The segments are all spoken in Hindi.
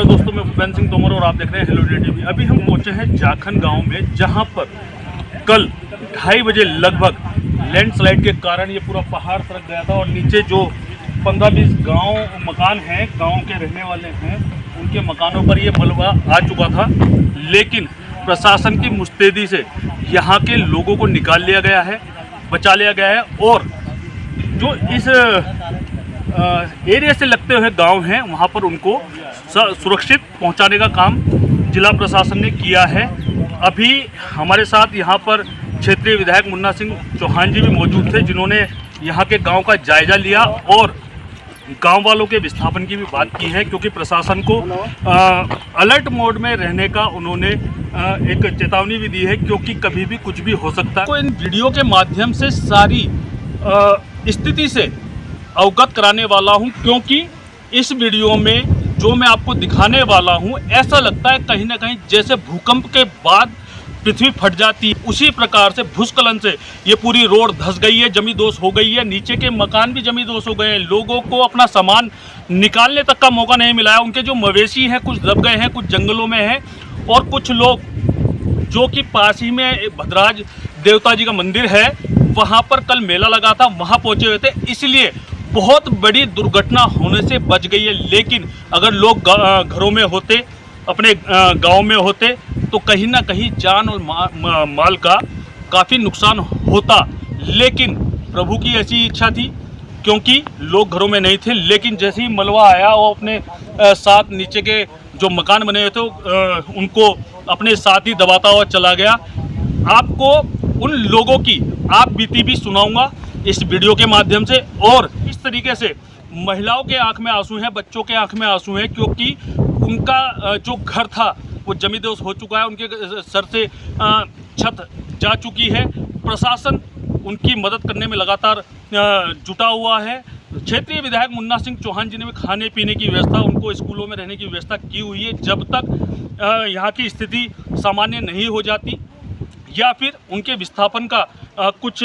दोस्तों, मैं भूपेंद्र सिंह तोमर और आप देख रहे हैं हेलो इंडिया टीवी। अभी हम पहुंचे हैं जाखन गांव में, जहां पर कल 2:30 बजे लगभग लैंडस्लाइड के कारण ये पूरा पहाड़ सरक गया था और नीचे जो 15-20 गांव मकान हैं, गांव के रहने वाले हैं, उनके मकानों पर ये मलबा आ चुका था। लेकिन प्रशासन की मुस्तैदी से यहाँ के लोगों को निकाल लिया गया है, बचा लिया गया है और जो इस एरिया से लगते हुए गांव हैं वहां पर उनको सुरक्षित पहुंचाने का काम जिला प्रशासन ने किया है। अभी हमारे साथ यहां पर क्षेत्रीय विधायक मुन्ना सिंह चौहान जी भी मौजूद थे, जिन्होंने यहां के गांव का जायजा लिया और गांव वालों के विस्थापन की भी बात की है, क्योंकि प्रशासन को अलर्ट मोड में रहने का उन्होंने एक चेतावनी भी दी है, क्योंकि कभी भी कुछ भी हो सकता है। तो इन वीडियो के माध्यम से सारी स्थिति से अवगत कराने वाला हूं, क्योंकि इस वीडियो में जो मैं आपको दिखाने वाला हूं, ऐसा लगता है कहीं ना कहीं जैसे भूकंप के बाद पृथ्वी फट जाती है, उसी प्रकार से भूस्खलन से ये पूरी रोड धंस गई है, जमींदोज हो गई है, नीचे के मकान भी जमींदोज हो गए हैं। लोगों को अपना सामान निकालने तक का मौका नहीं मिला है। उनके जो मवेशी हैं कुछ दब गए हैं, कुछ जंगलों में हैं और कुछ लोग जो कि पास ही में भद्राज देवता जी का मंदिर है, वहाँ पर कल मेला लगा था, वहाँ पहुँचे हुए थे, इसलिए बहुत बड़ी दुर्घटना होने से बच गई है। लेकिन अगर लोग घरों में होते, अपने गांव में होते, तो कहीं ना कहीं जान और माल का काफ़ी नुकसान होता। लेकिन प्रभु की ऐसी इच्छा थी, क्योंकि लोग घरों में नहीं थे। लेकिन जैसे ही मलबा आया, वो अपने साथ नीचे के जो मकान बने हुए थे उनको अपने साथ ही दबाता हुआ चला गया। आपको उन लोगों की आप बीती भी सुनाऊंगा इस वीडियो के माध्यम से। और इस तरीके से महिलाओं के आंख में आंसू हैं, बच्चों के आंख में आंसू हैं, क्योंकि उनका जो घर था वो जमींदोज हो चुका है, उनके सर से छत जा चुकी है। प्रशासन उनकी मदद करने में लगातार जुटा हुआ है। क्षेत्रीय विधायक मुन्ना सिंह चौहान जी ने भी खाने पीने की व्यवस्था, उनको स्कूलों में रहने की व्यवस्था की हुई है। जब तक यहाँ की स्थिति सामान्य नहीं हो जाती या फिर उनके विस्थापन का कुछ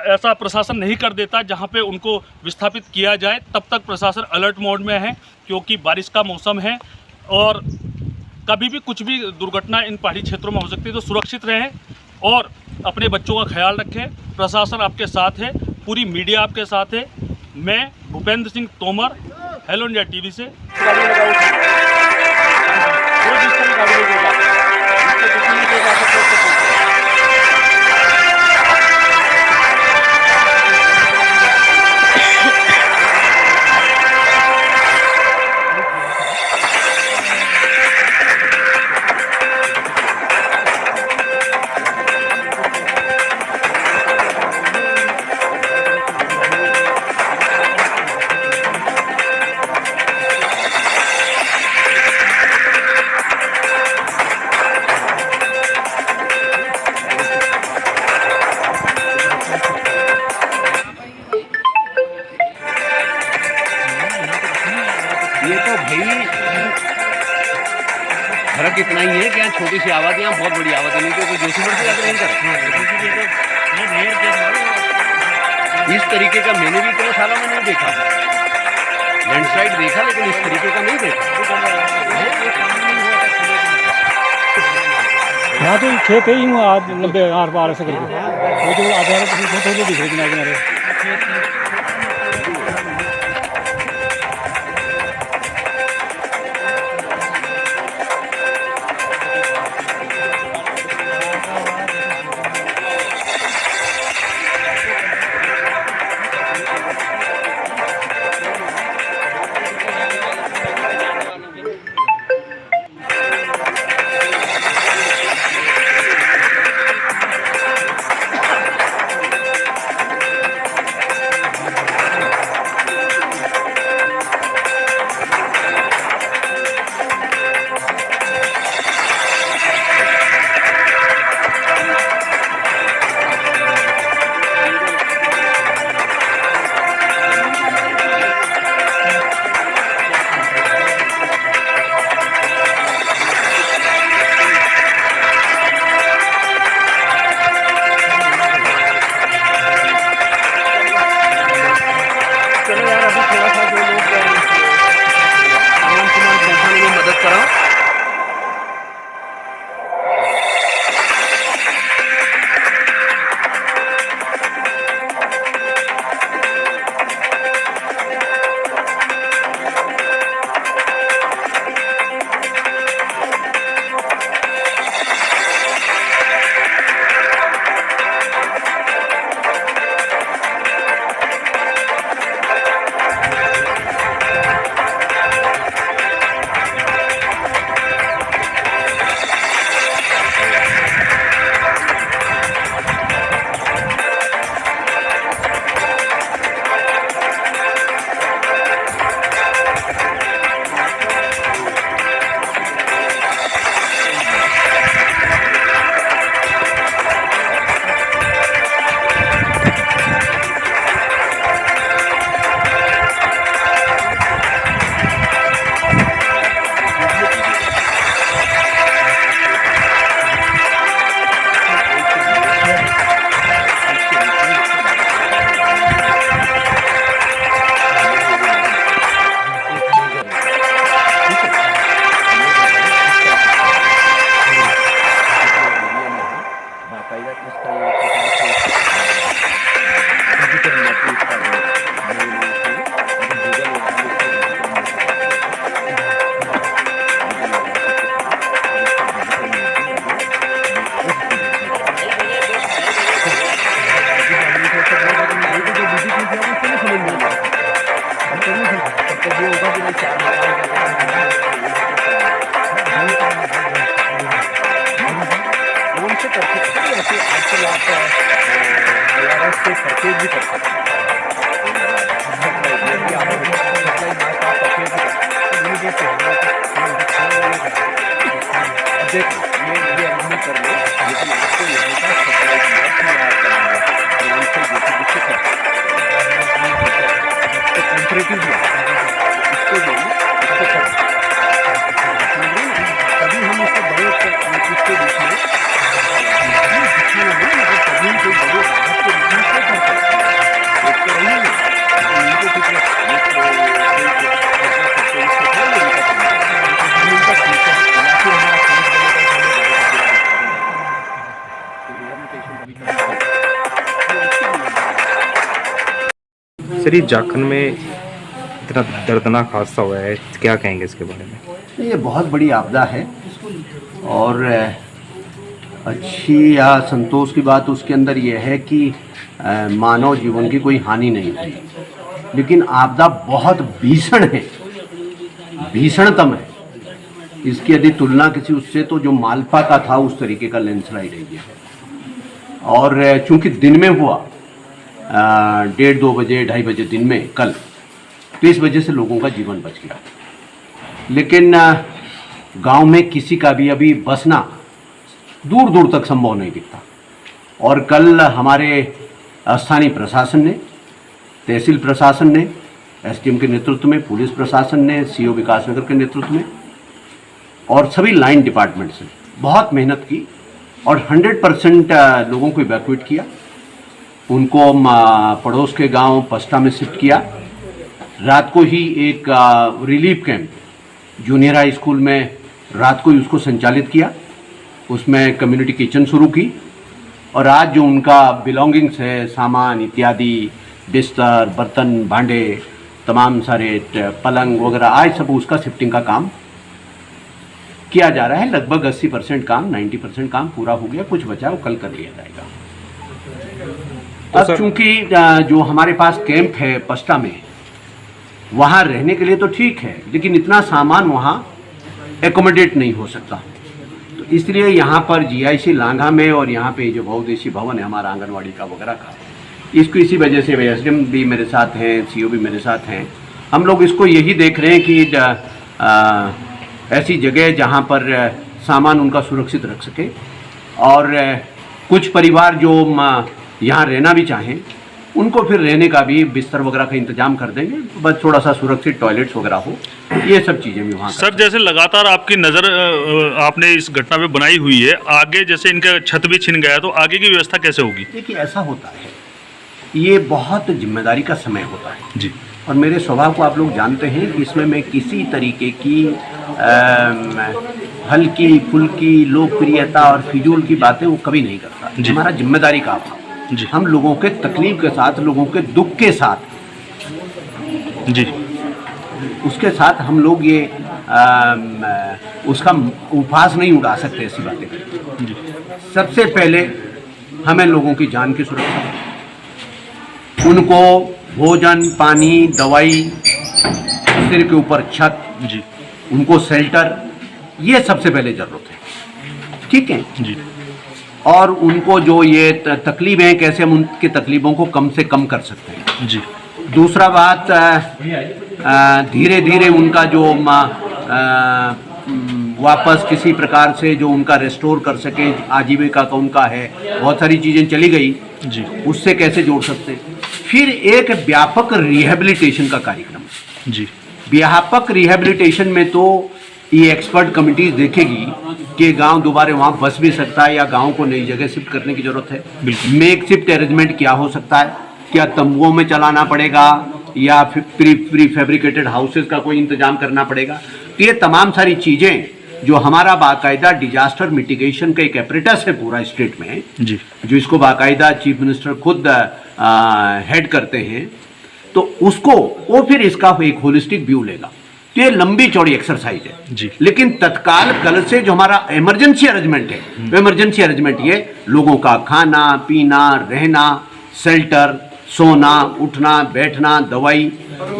ऐसा प्रशासन नहीं कर देता जहां पे उनको विस्थापित किया जाए, तब तक प्रशासन अलर्ट मोड में है, क्योंकि बारिश का मौसम है और कभी भी कुछ भी दुर्घटना इन पहाड़ी क्षेत्रों में हो सकती है। तो सुरक्षित रहें और अपने बच्चों का ख्याल रखें। प्रशासन आपके साथ है, पूरी मीडिया आपके साथ है। मैं Bhupendra Singh Tomar, hello India TV से। ये तो भाई फर्क इतना ही है कि यहाँ छोटी सी आबादी, यहाँ बहुत बड़ी आबादी, नहीं तो कोई जोशी बढ़ती जाती नहीं कर। इस तरीके का मैंने भी इतने सालों में नहीं देखा। लैंडस्लाइड देखा, लेकिन इस तरीके का नहीं देखा। यहाँ तो खेत ही हूँ आज 90 आर पार से करके वो तो आधार थोड़े दिख रहे किनारे किनारे। से परचेज भी कर सकते हैं। देखो ये अभी कर लो, लेकिन आपको यहाँ का सप्लाई किया कि आप ड्रोन से जैसे कर तो कंपरेटिव इसको जो इसको कर तभी हम इसको बड़े इसके बीच में दिखाना नहीं, मतलब तभी कोई बड़े राहत के बीच में क्या कर सकते हैं। एक तो रही है उनको कुछ सर ये झारखंड में इतना दर्दनाक हादसा हुआ है, क्या कहेंगे इसके बारे में? ये बहुत बड़ी आपदा है और अच्छी या संतोष की बात उसके अंदर ये है कि मानव जीवन की कोई हानि नहीं हुई, लेकिन आपदा बहुत भीषण है, भीषणतम है। इसकी यदि तुलना किसी उससे तो जो मालपा का था उस तरीके का लैंडस्लाइड है ये। और चूंकि दिन में हुआ 1:30-2 बजे 2:30 बजे दिन में कल, तो इस वजह से लोगों का जीवन बच गया। लेकिन गांव में किसी का भी अभी बसना दूर दूर तक संभव नहीं दिखता। और कल हमारे स्थानीय प्रशासन ने, तहसील प्रशासन ने, एसडीएम के नेतृत्व में, पुलिस प्रशासन ने, सीओ विकासनगर के नेतृत्व में और सभी लाइन डिपार्टमेंट्स ने बहुत मेहनत की और 100% लोगों को इवैक्यूएट किया। उनको पड़ोस के गांव पस्टा में शिफ्ट किया। रात को ही एक relief camp junior high school में रात को ही उसको संचालित किया, उसमें कम्युनिटी किचन शुरू की। और आज जो उनका बिलोंगिंग्स है, सामान इत्यादि, बिस्तर, बर्तन, भांडे, तमाम सारे पलंग वगैरह, आज सब उसका शिफ्टिंग का काम किया जा रहा है। लगभग 80% काम, 90% काम पूरा हो गया, कुछ बचा वो कल कर लिया जाएगा। अब चूंकि जो हमारे पास कैंप है पस्टा में, वहाँ रहने के लिए तो ठीक है, लेकिन इतना सामान वहाँ एकोमोडेट नहीं हो सकता। तो इसलिए यहाँ पर जीआईसी लांघा में और यहाँ पे जो बहुउद्देशीय भवन है हमारा आंगनवाड़ी का वगैरह का, इसको इसी वजह से एसडीएम भी मेरे साथ हैं, सीओ भी मेरे साथ हैं। हम लोग इसको यही देख रहे हैं कि ऐसी जगह जहाँ पर सामान उनका सुरक्षित रख सके। और कुछ परिवार जो यहाँ रहना भी चाहें, उनको फिर रहने का भी बिस्तर वगैरह का इंतजाम कर देंगे, बस थोड़ा सा सुरक्षित टॉयलेट्स वगैरह हो, ये सब चीज़ें भी वहाँ। सर जैसे लगातार आपकी नज़र आपने इस घटना पे बनाई हुई है, आगे जैसे इनका छत भी छिन गया तो आगे की व्यवस्था कैसे होगी? देखिए ऐसा होता है, ये बहुत जिम्मेदारी का समय होता है जी। और मेरे स्वभाव को आप लोग जानते हैं कि इसमें मैं किसी तरीके की हल्की फुल्की लोकप्रियता और फिजूल की बातें वो कभी नहीं करता। हमारा जिम्मेदारी का अभाव, हम लोगों के तकलीफ के साथ, लोगों के दुख के साथ जी, उसके साथ हम लोग ये उसका उपहास नहीं उड़ा सकते ऐसी बातें करके। सबसे पहले हमें लोगों की जान की सुरक्षा, उनको भोजन, पानी, दवाई, सिर के ऊपर छत जी, उनको शेल्टर, ये सबसे पहले ज़रूरत है, ठीक है जी। और उनको जो ये तकलीफ है, कैसे हम उनकी तकलीफ़ों को कम से कम कर सकते हैं जी। दूसरा बात, धीरे धीरे उनका जो वापस किसी प्रकार से जो उनका रेस्टोर कर सके, आजीविका का उनका है, बहुत सारी चीज़ें चली गई जी, उससे कैसे जोड़ सकते हैं। फिर एक व्यापक रिहेबिलिटेशन का कार्यक्रम जी। व्यापक रिहेबिलिटेशन में तो ये एक्सपर्ट कमिटीज देखेगी कि गांव दोबारा वहाँ बस भी सकता है या गांव को नई जगह शिफ्ट करने की जरूरत है। मेक शिफ्ट अरेंजमेंट क्या हो सकता है, क्या तंबुओं में चलाना पड़ेगा या प्री फैब्रिकेटेड हाउसेज का कोई इंतजाम करना पड़ेगा। तो ये तमाम सारी चीज़ें जो हमारा बाकायदा डिजास्टर मिटिगेशन का एक एपरेटस है पूरा स्टेट में जी, जो इसको बाकायदा चीफ मिनिस्टर खुद हेड करते हैं, तो उसको वो फिर इसका एक होलिस्टिक व्यू लेगा। तो ये लंबी चौड़ी एक्सरसाइज है जी। लेकिन तत्काल कल से जो हमारा इमरजेंसी अरेंजमेंट है, वो इमरजेंसी अरेंजमेंट ये लोगों का खाना पीना, रहना, शेल्टर, सोना, उठना, बैठना, दवाई,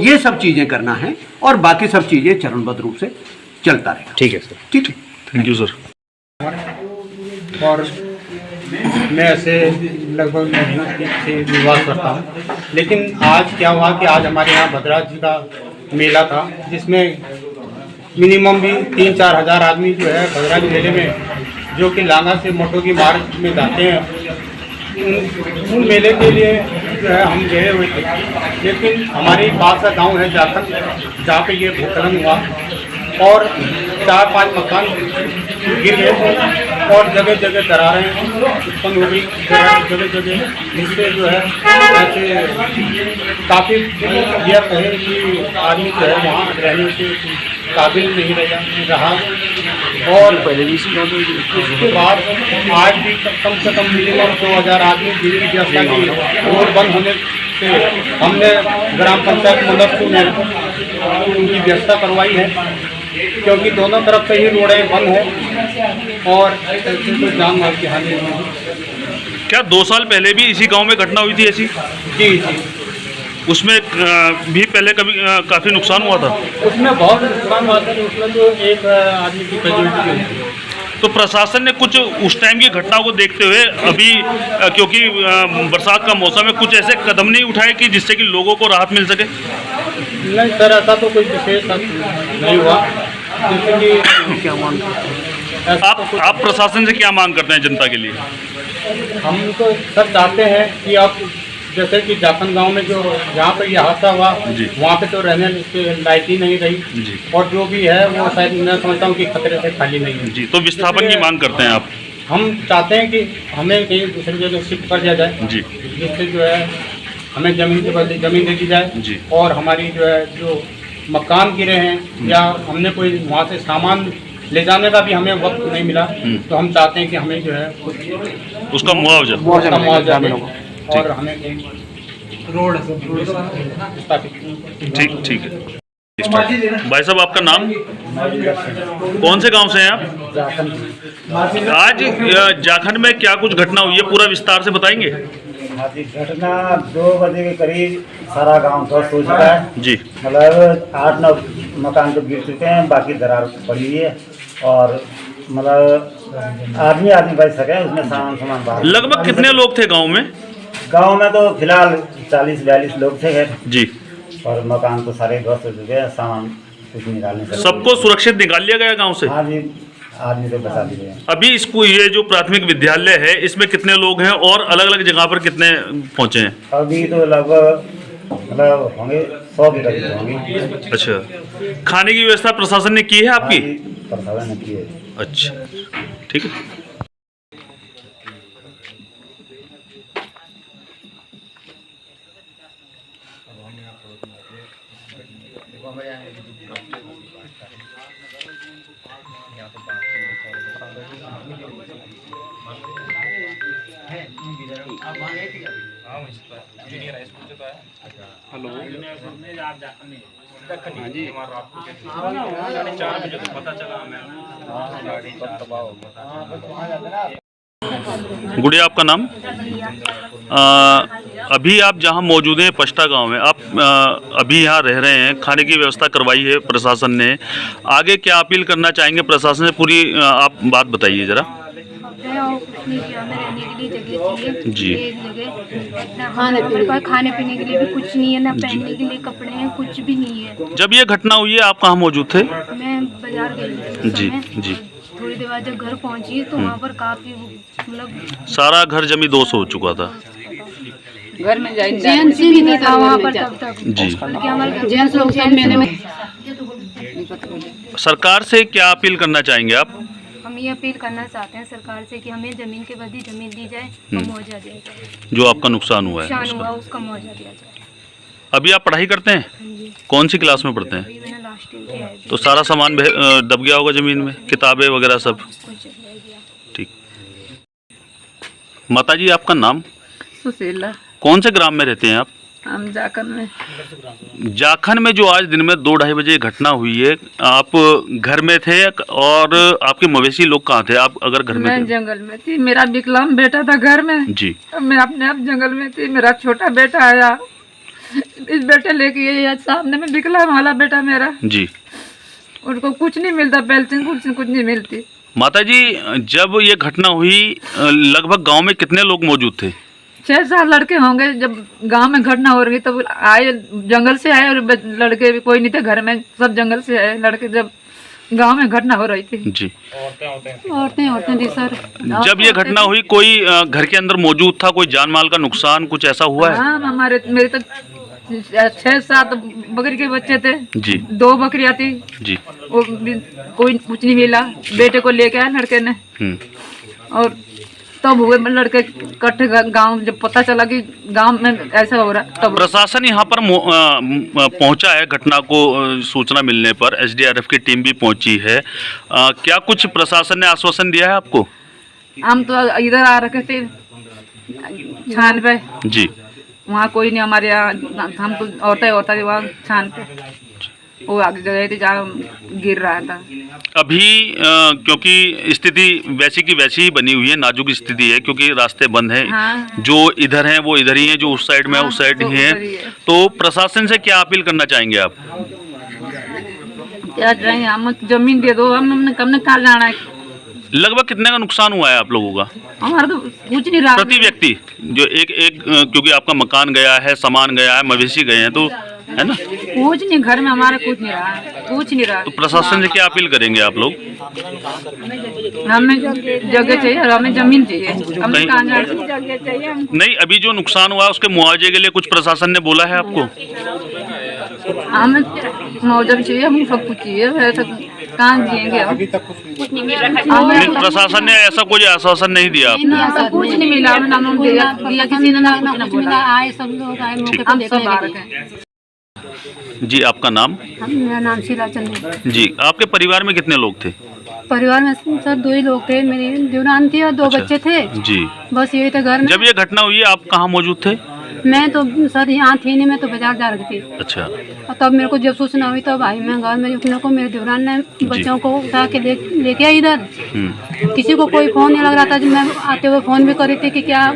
ये सब चीज़ें करना है और बाकी सब चीज़ें चरणबद्ध रूप से चलता रहेगा। ठीक है सर, ठीक है, थैंक यू सर। और मैं ऐसे लगभग से निवास करता हूँ। लेकिन आज क्या हुआ कि आज हमारे यहाँ भद्रा जी का मेला था, जिसमें मिनिमम भी 3-4 हज़ार आदमी जो है भद्रा जी मेले में, जो कि लांगा से मोटो की मार्च में जाते हैं, उन मेले के लिए जो है हम गए हुए थे। लेकिन हमारे पास का गांव है जाखन, जहाँ पे ये भूखलन हुआ और 4-5 मकान गिर गए और जगह जगह दरारें उत्पन्न हो गई जगह जगह, जिससे जो है ऐसे काफ़ी यह कहे कि आदमी जो है वहाँ रहने के काबिल नहीं रहा। और उसके बाद आज भी कम से कम मिनिमम 2000 आदमी जिनकी व्यवस्था की रोड बंद होने से हमने ग्राम पंचायत मदरसू में उनकी व्यवस्था करवाई है, क्योंकि दोनों तरफ से ही रोडें बंद हैं और कोई जान माल की हानि नहीं है। क्या 2 साल पहले भी इसी गांव में घटना हुई थी ऐसी? जी जी, उसमें भी पहले कभी काफ़ी नुकसान हुआ था? उसमें बहुत नुकसान हुआ था। उसमें तो एक आदमी की कैजुअलिटी हुई थी। तो प्रशासन ने कुछ उस टाइम की घटना को देखते हुए अभी क्योंकि बरसात का मौसम है, कुछ ऐसे कदम नहीं उठाए कि जिससे कि लोगों को राहत मिल सके? नहीं सर, ऐसा तो कोई विशेष नहीं हुआ। जैसे कि क्या मांग आप प्रशासन से क्या मांग करते हैं जनता के लिए? हम तो सर चाहते हैं कि आप जैसे कि जाखन गांव में जो जहाँ पर यह हादसा हुआ वहाँ पे तो रहने के लायक ही नहीं रही जी। और जो भी है वो शायद मैं समझता हूँ कि खतरे से खाली नहीं है जी। तो विस्थापन की मांग करते हैं आप? हम चाहते हैं कि हमें कहीं दूसरी जगह शिफ्ट कर दिया जाए जी। जिससे जो है हमें ज़मीन के बदले ज़मीन दे दी जाए जी। और हमारी जो है जो मकान गिरे हैं या हमने कोई वहाँ से सामान ले जाने का भी हमें वक्त नहीं मिला, तो हम चाहते हैं कि हमें जो है उसका मुआवजा दें और हमें रोड ठीक है। भाई साहब, आपका नाम? कौन से गांव से हैं आप? आज जाखन में क्या कुछ घटना हुई है, पूरा विस्तार से बताएंगे? घटना 2 बजे के करीब सारा गांव ध्वस्त हो चुका है जी। मतलब 8-9 मकान तो गिर चुके हैं, बाकी दरार पड़ी हुई है और मतलब आदमी बच सके उसमें सामान बाहर। लगभग कितने लोग थे गांव में? गांव में तो फिलहाल 40-42 लोग थे जी। और मकान तो सारे ध्वस्त हो चुके हैं, सामान कुछ निकालने से सबको सुरक्षित निकाल लिया गया गांव से? हाँ जी, आदमी तो बचा दिए हैं। अभी इसको ये जो प्राथमिक विद्यालय है इसमें कितने लोग हैं और अलग अलग जगह पर कितने पहुंचे हैं? अभी तो लगभग मतलब होंगे 100 के करीब होंगे। अच्छा, खाने की व्यवस्था प्रशासन ने की है आपकी? प्रशासन ने की है। अच्छा, ठीक है। गुड़िया, आपका नाम? अभी आप जहां मौजूद हैं पष्टा गांव में, आप अभी यहां रह रहे हैं, खाने की व्यवस्था करवाई है प्रशासन ने, आगे क्या अपील करना चाहेंगे प्रशासन से? पूरी आप बात बताइए जरा। कुछ नहीं किया, हमें रहने के लिए जगह चाहिए जी। एक जगह, हमारे पास खाने पीने के लिए भी कुछ नहीं है, ना पहनने के लिए कपड़े हैं, कुछ भी नहीं है। जब ये घटना हुई है आप कहाँ मौजूद थे? मैं बाजार गई थी जी जी। थोड़ी देर बाद जब घर पहुंची तो वहाँ पर काफी मतलब सारा घर जमी 200 हो चुका था। घर में जेंट्स भी नहीं था वहाँ पर तब तक जी। बल्कि हमारे जेंट्स लोग सब मैंने सरकार से क्या अपील करना चाहेंगे आप? हम ये अपील करना चाहते हैं सरकार से कि हमें जमीन के बदले जमीन दी जाए और मुआवजा दिया जाए, जो आपका नुकसान हुआ है नुकसान हुआ उसका। उसका मुआवजा दिया जाए। अभी आप पढ़ाई करते हैं? जी। कौन सी क्लास में पढ़ते हैं? अभी मैंने लास्ट ईयर किया है, तो सारा सामान दब गया होगा जमीन में, किताबें वगैरह सब? कुछ रह गया। ठीक। माता जी, आपका नाम? सुशीला। कौन से ग्राम में रहते हैं आप? हम जाखन में। जाखन में जो आज दिन में 2-2:30 बजे घटना हुई है, आप घर में थे और आपके मवेशी लोग कहाँ थे? आप अगर घर में मैं थे? जंगल में थी, मेरा विकलांग बेटा था घर में जी। मैं अपने आप जंगल में थी, मेरा छोटा बेटा आया, इस बेटे लेके ये सामने में विकलांग वाला बेटा मेरा जी। उनको कुछ नहीं मिलता, पेंशन कुछ नहीं मिलती। माता जी, जब ये घटना हुई लगभग गांव में कितने लोग मौजूद थे? 6-7 लड़के होंगे। जब गांव में घटना हो रही तब आए, जंगल से आए, और लड़के भी कोई नहीं थे घर में, सब जंगल से आए लड़के। जब गांव में घटना हो रही थी जी, औरतें थी सर। जब ये घटना हुई कोई घर के अंदर मौजूद था? कोई जान माल का नुकसान कुछ ऐसा हुआ है? हाँ, मेरे तक 6-7 बकरी के बच्चे थे जी, 2 बकरियां थी जी, वो भी कोई कुछ नहीं मिला। बेटे को लेके आए लड़के ने, और तब हुए लड़के इकट्ठे गांव। जब पता चला कि गांव में ऐसा हो रहा, तब प्रशासन यहाँ पर पहुंचा है। घटना को सूचना मिलने पर एसडीआरएफ की टीम भी पहुंची है। क्या कुछ प्रशासन ने आश्वासन दिया है आपको? हम तो इधर आ रखे थे छान पे जी, वहाँ कोई नहीं हमारे यहाँ। हम तो औरतें वहाँ छान पे, वो आगे गए थे जहाँ गिर रहा था। अभी क्योंकि स्थिति वैसी की वैसी ही बनी हुई है, नाजुक स्थिति है क्योंकि रास्ते बंद हैं। हाँ। जो इधर हैं वो इधर ही हैं, जो उस साइड में है उस साइड ही हैं। तो प्रशासन से क्या अपील करना चाहेंगे आप? क्या चाहिए, हम जमीन दे दो, हमने कहाँ जाना है। लगभग कितने का नुकसान हुआ है आप लोगों का? हमारा तो कुछ नहीं रहा प्रति व्यक्ति जो एक क्योंकि आपका मकान गया है, सामान गया है, मवेशी गए हैं, तो है ना? कुछ नहीं, घर में हमारा कुछ नहीं रहा, कुछ नहीं रहा। तो प्रशासन से क्या अपील करेंगे आप लोग? हमें जगह चाहिए और हमें जमीन चाहिए। हम कहाँ जाए? नहीं, अभी जो नुकसान हुआ है उसके मुआवजे के लिए कुछ प्रशासन ने बोला है आपको? हमें मुआवजा भी चाहिए, हमको सब कुछ चाहिए। कहाँ जिएंगे हम? नहीं, प्रशासन ने ऐसा कोई आश्वासन नहीं दिया आपको? ऐसा कुछ नहीं मिला, दिया किसी ने ना बोला। आए सब लोग आए मौके पे हम देखने सब आ के रखे लिए। हैं। जी, आपका नाम? मेरा नाम शीला चंद्र। जी, आपके परिवार में कितने लोग थे? परिवार में सर 2 ही लोग थे, मेरी देवरान थी और 2 अच्छा। बच्चे थे। जी, बस यही थे घर में। जब ये घटना हुई आप कहाँ मौजूद थे? मैं तो सर यहाँ थी नहीं, मैं तो बाजार जा रही थी। अच्छा, और तब मेरे को जब सूचना हुई तब आई मैं घर में। उठने को मेरे देवरान ने बच्चों को उठा के लेके आई इधर। किसी को कोई फोन नहीं लग रहा था। जब मैं आते हुए फोन भी करी थी कि क्या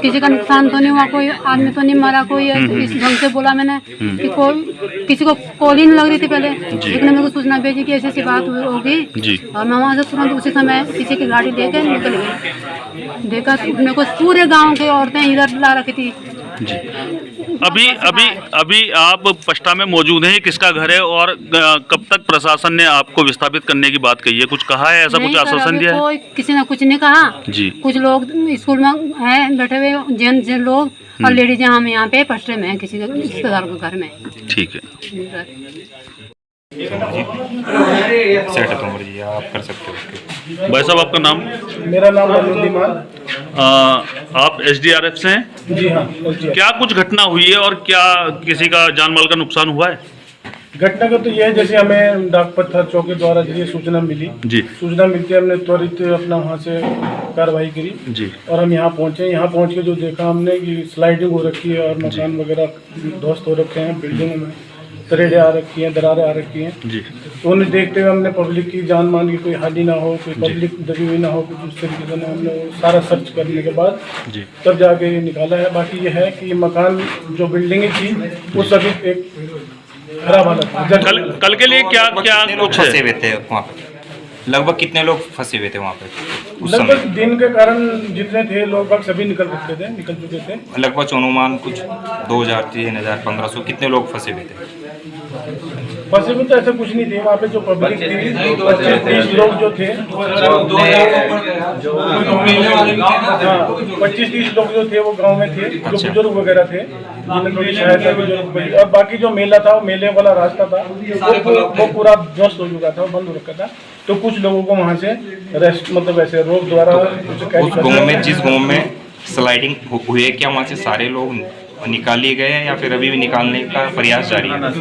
किसी का नुकसान तो नहीं हुआ, कोई आदमी तो नहीं मरा, कोई इस ढंग से बोला मैंने कि कोई किसी को कॉल ही नहीं लग रही थी पहले। लेकिन मेरे को सूचना भेजी कि ऐसी ऐसी बात होगी, और मैं वहाँ से तुरंत उसी समय किसी की गाड़ी लेके निकल गई। देखा मेरे को पूरे गाँव की औरतें इधर ला रखी थी। जी, अभी आप पष्टा में मौजूद हैं। किसका घर है और कब तक प्रशासन ने आपको विस्थापित करने की बात कही है? कुछ कहा है, ऐसा कुछ आश्वासन दिया है? कोई किसी ने कुछ नहीं कहा जी। कुछ लोग स्कूल में हैं बैठे हुए, जेंट्स लोग और लेडीज हम यहाँ पे पष्टे में हैं किसी रिश्तेदार के घर में। ठीक है, सेट उम्र जी, आप कर सकते हो उसके। भाई साहब, आपका नाम? मेरा नाम अनिल। आप एसडीआरएफ से हैं? जी हाँ। क्या कुछ घटना हुई है और क्या किसी का जान माल का नुकसान हुआ है? घटना का तो यह है, जैसे हमें डाक पत्थर चौकी द्वारा ये सूचना मिली जी, सूचना मिलती है, हमने त्वरित अपना वहाँ से कार्रवाई करी जी, और हम यहाँ पहुँचे। यहाँ पहुँच के जो देखा हमने कि स्लाइडिंग हो रखी है और मकान वगैरह ध्वस्त हो रखे हैं, बिल्डिंगों में तरेड़े आ रखी हैं, दरारें आ रखी हैं। जी, तो उन्हें देखते हुए हमने पब्लिक की जान मान की कोई हानि ना हो, कोई पब्लिक दबी हुई ना हो, कुछ उस तरीके से हमने सारा सर्च करने के बाद जी, तब जाके ये निकाला है। बाकी ये है कि मकान जो बिल्डिंग थी वो सभी एक खराब हालत में। कल के लिए क्या क्या कुछ फंसे है? हुए थे वहाँ पे? लगभग कितने लोग फंसे हुए थे वहाँ पे उस लगभग समय? दिन के कारण जितने थे लोग सभी निकल चुके थे। लगभग अनुमान कुछ 2000, 3000, 1500 कितने लोग फंसे हुए थे? फंसे में तो ऐसा कुछ नहीं थे। वहाँ पे जो पब्लिक थी 25-30 लोग जो थे, 25-30 लोग जो थे वो गांव में थे, जो बुजुर्ग वगैरह थे जिन्हें थोड़ी सहायता बुजुर्ग। और बाकी जो मेला था, वो मेले वाला रास्ता था वो पूरा ध्वस्त हो चुका था, बंद हो रखा था। तो कुछ लोगों को वहाँ से रेस्ट मतलब ऐसे रोक द्वारा उस गाँव में, जिस गाँव में स्लाइडिंग हुई है, क्या वहाँ से सारे लोग निकाल लिए गए हैं या फिर अभी भी निकालने का प्रयास जारी है?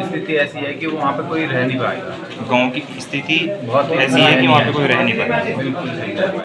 स्थिति ऐसी है कि वहाँ पे कोई रह नहीं पाएगा। गाँव की स्थिति बहुत ऐसी है कि वहाँ पे कोई रह नहीं पाएगा।